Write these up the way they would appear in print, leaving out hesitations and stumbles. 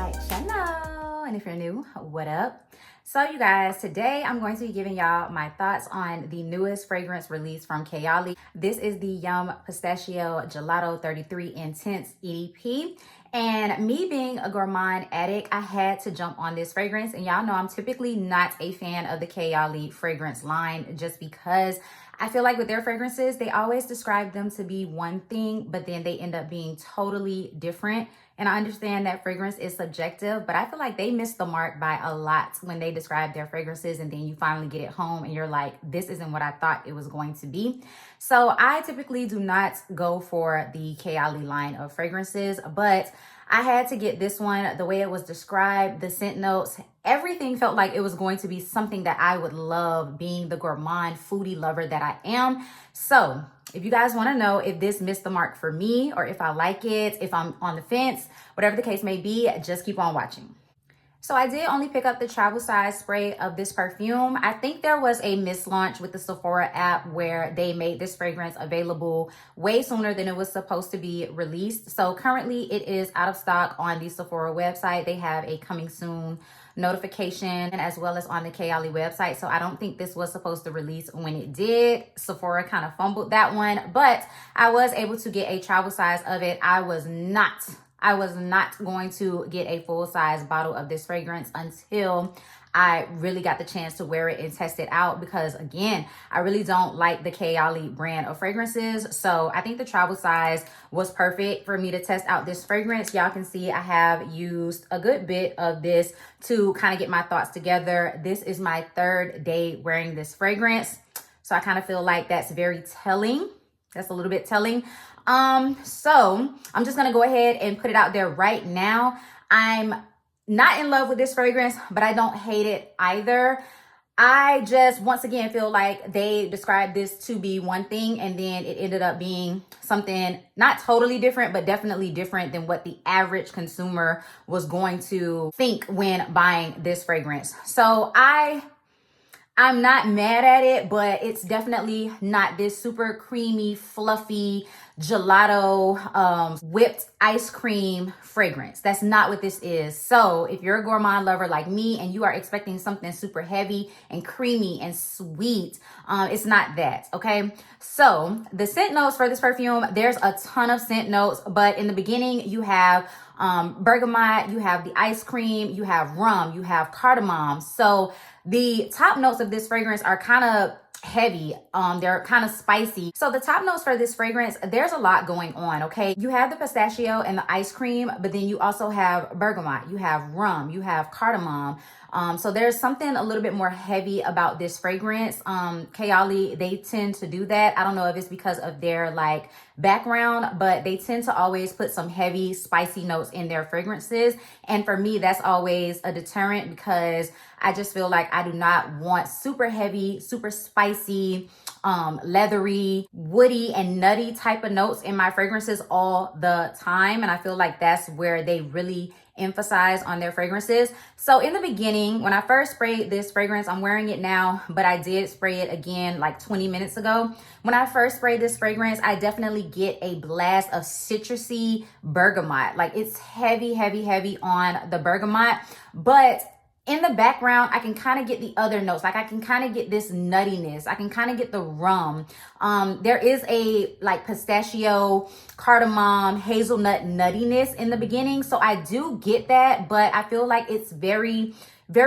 my channel, and if you're new, what up? So you guys, today I'm going to be giving y'all my thoughts on the newest fragrance release from Kayali. This is the Yum Pistachio Gelato 33 Intense EDP. And me being a gourmand addict, I had to jump on this fragrance. And y'all know I'm typically not a fan of the Kayali fragrance line just because I feel like with their fragrances, they always describe them to be one thing, but then they end up being totally different. And I understand that fragrance is subjective, but I feel like they miss the mark by a lot when they describe their fragrances and then you finally get it home and you're like, this isn't what I thought it was going to be. So I typically do not go for the Kayali line of fragrances, but I had to get this one. The way it was described, the scent notes, everything felt like it was going to be something that I would love, being the gourmand foodie lover that I am. So if you guys want to know if this missed the mark for me or if I like it, if I'm on the fence, whatever the case may be, just keep on watching. So I did only pick up the travel size spray of this perfume. I think there was a mislaunch with the Sephora app where they made this fragrance available way sooner than it was supposed to be released. So currently it is out of stock on the Sephora website. They have a coming soon notification as well as on the Kayali website. So I don't think this was supposed to release when it did. Sephora kind of fumbled that one, but I was able to get a travel size of it. I was not going to get a full size bottle of this fragrance until I really got the chance to wear it and test it out because again, I really don't like the Kayali brand of fragrances. So I think the travel size was perfect for me to test out this fragrance. Y'all can see I have used a good bit of this to kind of get my thoughts together. This is my third day wearing this fragrance. So I kind of feel like that's very telling. That's a little bit telling. So I'm just gonna go ahead and put it out there right now. I'm not in love with this fragrance, but I don't hate it either. I just, once again, feel like they described this to be one thing and then it ended up being something not totally different, but definitely different than what the average consumer was going to think when buying this fragrance. So I'm not mad at it, but it's definitely not this super creamy, fluffy gelato, whipped ice cream fragrance. That's not what this is. So if you're a gourmand lover like me and you are expecting something super heavy and creamy and sweet, it's not that, okay? So the scent notes for this perfume, there's a ton of scent notes, but in the beginning you have bergamot, you have the ice cream, you have rum, you have cardamom. So the top notes of this fragrance are kind of heavy. They're kind of spicy. So the top notes for this fragrance, there's a lot going on, okay? You have the pistachio and the ice cream, but then you also have bergamot, you have rum, you have cardamom. So there's something a little bit more heavy about this fragrance. Kayali, they tend to do that. I don't know if it's because of their like background, but they tend to always put some heavy, spicy notes in their fragrances. And for me, that's always a deterrent because I just feel like I do not want super heavy, super spicy, leathery, woody, and nutty type of notes in my fragrances all the time. And I feel like that's where they really emphasize on their fragrances. So in the beginning, when I first sprayed this fragrance, I'm wearing it now, but I did spray it again like 20 minutes ago. When I first sprayed this fragrance, I definitely get a blast of citrusy bergamot. Like it's heavy, heavy, heavy on the bergamot, but in the background, I can kind of get the other notes. Like I can kind of get this nuttiness. I can kind of get the rum. There is a like pistachio, cardamom, hazelnut nuttiness in the beginning. So I do get that, but I feel like it's very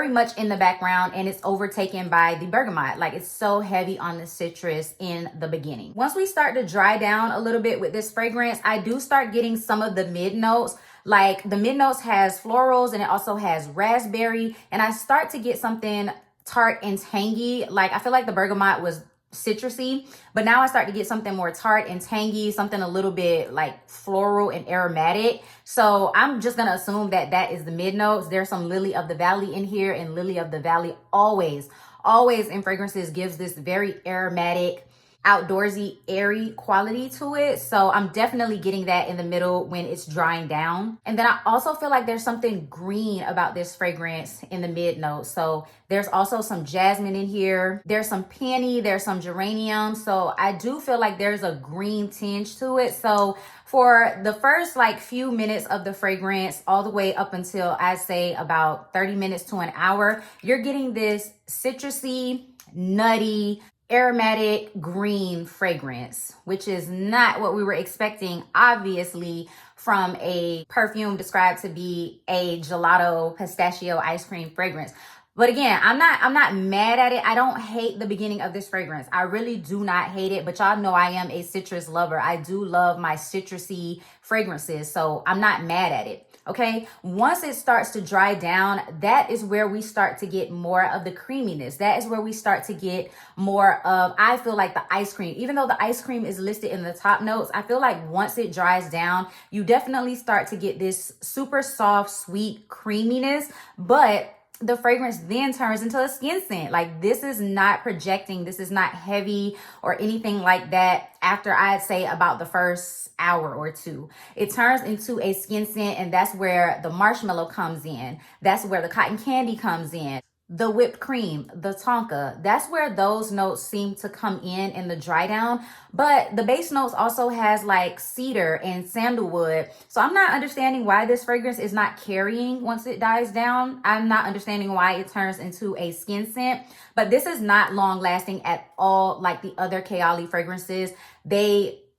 much in the background and it's overtaken by the bergamot. Like it's so heavy on the citrus in the beginning. Once we start to dry down a little bit with this fragrance, I do start getting some of the mid notes. Like the mid notes has florals and it also has raspberry. And I start to get something tart and tangy. Like I feel like the bergamot was citrusy, but now I start to get something more tart and tangy, something a little bit like floral and aromatic. So I'm just gonna assume that that is the mid notes. There's some Lily of the Valley in here, and Lily of the Valley always in fragrances gives this very aromatic, outdoorsy, airy quality to it. So I'm definitely getting that in the middle when it's drying down. And then I also feel like there's something green about this fragrance in the mid note. So there's also some jasmine in here. There's some peony, there's some geranium. So I do feel like there's a green tinge to it. So for the first like few minutes of the fragrance, all the way up until I'd say about 30 minutes to an hour, you're getting this citrusy, nutty, aromatic green fragrance, which is not what we were expecting, obviously, from a perfume described to be a gelato pistachio ice cream fragrance. But again, I'm not mad at it. I don't hate the beginning of this fragrance. I really do not hate it, but y'all know I am a citrus lover. I do love my citrusy fragrances, so I'm not mad at it. Okay, once it starts to dry down, that is where we start to get more of the creaminess. That is where we start to get more of, I feel like, the ice cream. Even though the ice cream is listed in the top notes, I feel like once it dries down, you definitely start to get this super soft, sweet creaminess, but the fragrance then turns into a skin scent. Like, this is not projecting. This is not heavy or anything like that after, I'd say, about the first hour or two. It turns into a skin scent, and that's where the marshmallow comes in. That's where the cotton candy comes in. The whipped cream, the tonka, that's where those notes seem to come in the dry down. But the base notes also has like cedar and sandalwood. So I'm not understanding why this fragrance is not carrying once it dies down. I'm not understanding why it turns into a skin scent. But this is not long lasting at all like the other Kayali fragrances.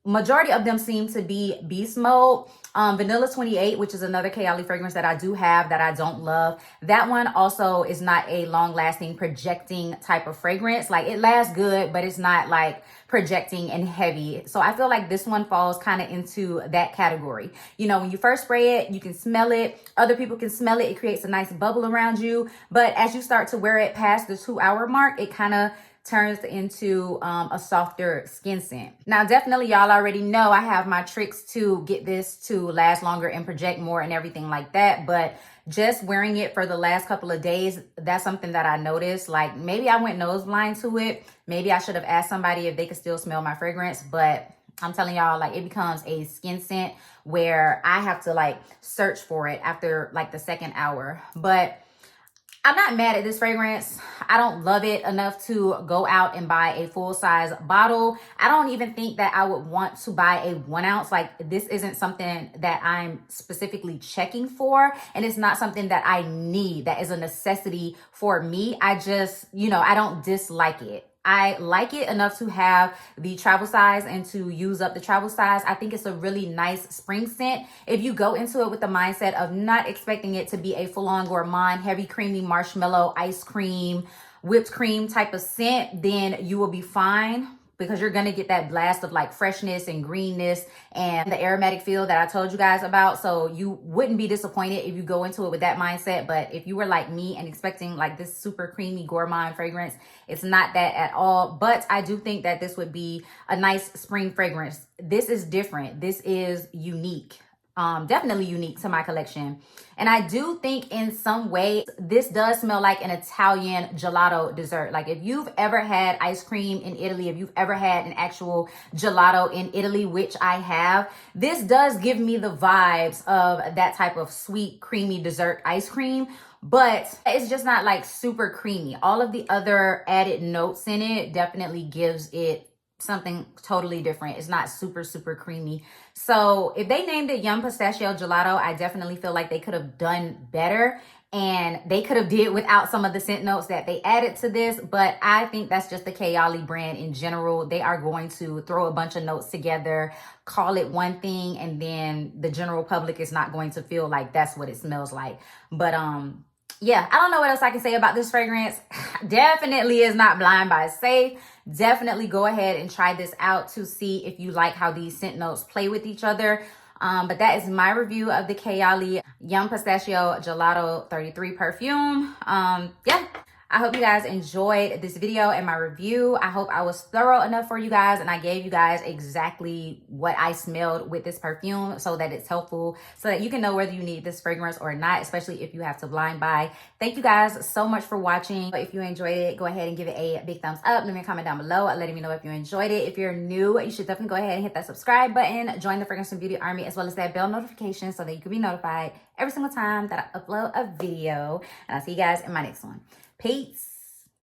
Majority of them seem to be beast mode. Vanilla 28, which is another Kayali fragrance that I do have that I don't love. That one also is not a long lasting projecting type of fragrance. Like, it lasts good, but it's not like projecting and heavy. So I feel like this one falls kind of into that category. You know, when you first spray it, you can smell it. Other people can smell it. It creates a nice bubble around you. But as you start to wear it past the 2-hour mark, it kind of turns into a softer skin scent. Now, definitely y'all already know I have my tricks to get this to last longer and project more and everything like that. But just wearing it for the last couple of days, that's something that I noticed. Like, maybe I went nose blind to it. Maybe I should have asked somebody if they could still smell my fragrance. But I'm telling y'all, like, it becomes a skin scent where I have to like search for it after like the second hour. But I'm not mad at this fragrance. I don't love it enough to go out and buy a full-size bottle. I don't even think that I would want to buy a 1 ounce. Like, this isn't something that I'm specifically checking for, and it's not something that I need, that is a necessity for me. I just, I don't dislike it. I like it enough to have the travel size and to use up the travel size. I think it's a really nice spring scent. If you go into it with the mindset of not expecting it to be a full-on gourmand, heavy, creamy marshmallow, ice cream, whipped cream type of scent, then you will be fine, because you're going to get that blast of like freshness and greenness and the aromatic feel that I told you guys about. So you wouldn't be disappointed if you go into it with that mindset. But if you were like me and expecting like this super creamy gourmand fragrance, it's not that at all. But I do think that this would be a nice spring fragrance. This is different. This is unique. Definitely unique to my collection. And I do think in some way this does smell like an Italian gelato dessert. Like, if you've ever had ice cream in Italy, if you've ever had an actual gelato in Italy, which I have, this does give me the vibes of that type of sweet, creamy dessert ice cream. But it's just not like super creamy. All of the other added notes in it definitely gives it something totally different. It's not super, super creamy. So if they named it Yum Pistachio Gelato, I definitely feel like they could have done better, and they could have did without some of the scent notes that they added to this. But I think that's just the Kayali brand in general. They are going to throw a bunch of notes together, call it one thing, and then the general public is not going to feel like that's what it smells like. But yeah, I don't know what else I can say about this fragrance. Definitely is not blind buy safe. Definitely go ahead and try this out to see if you like how these scent notes play with each other. But that is my review of the Kayali Yum Pistachio Gelato 33 perfume. Yeah, I hope you guys enjoyed this video and my review. I hope I was thorough enough for you guys and I gave you guys exactly what I smelled with this perfume so that it's helpful, so that you can know whether you need this fragrance or not, especially if you have to blind buy. Thank you guys so much for watching. If you enjoyed it, go ahead and give it a big thumbs up. Leave me a comment down below letting me know if you enjoyed it. If you're new, you should definitely go ahead and hit that subscribe button, join the Fragrance and Beauty Army, as well as that bell notification so that you can be notified every single time that I upload a video. And I'll see you guys in my next one. Peace.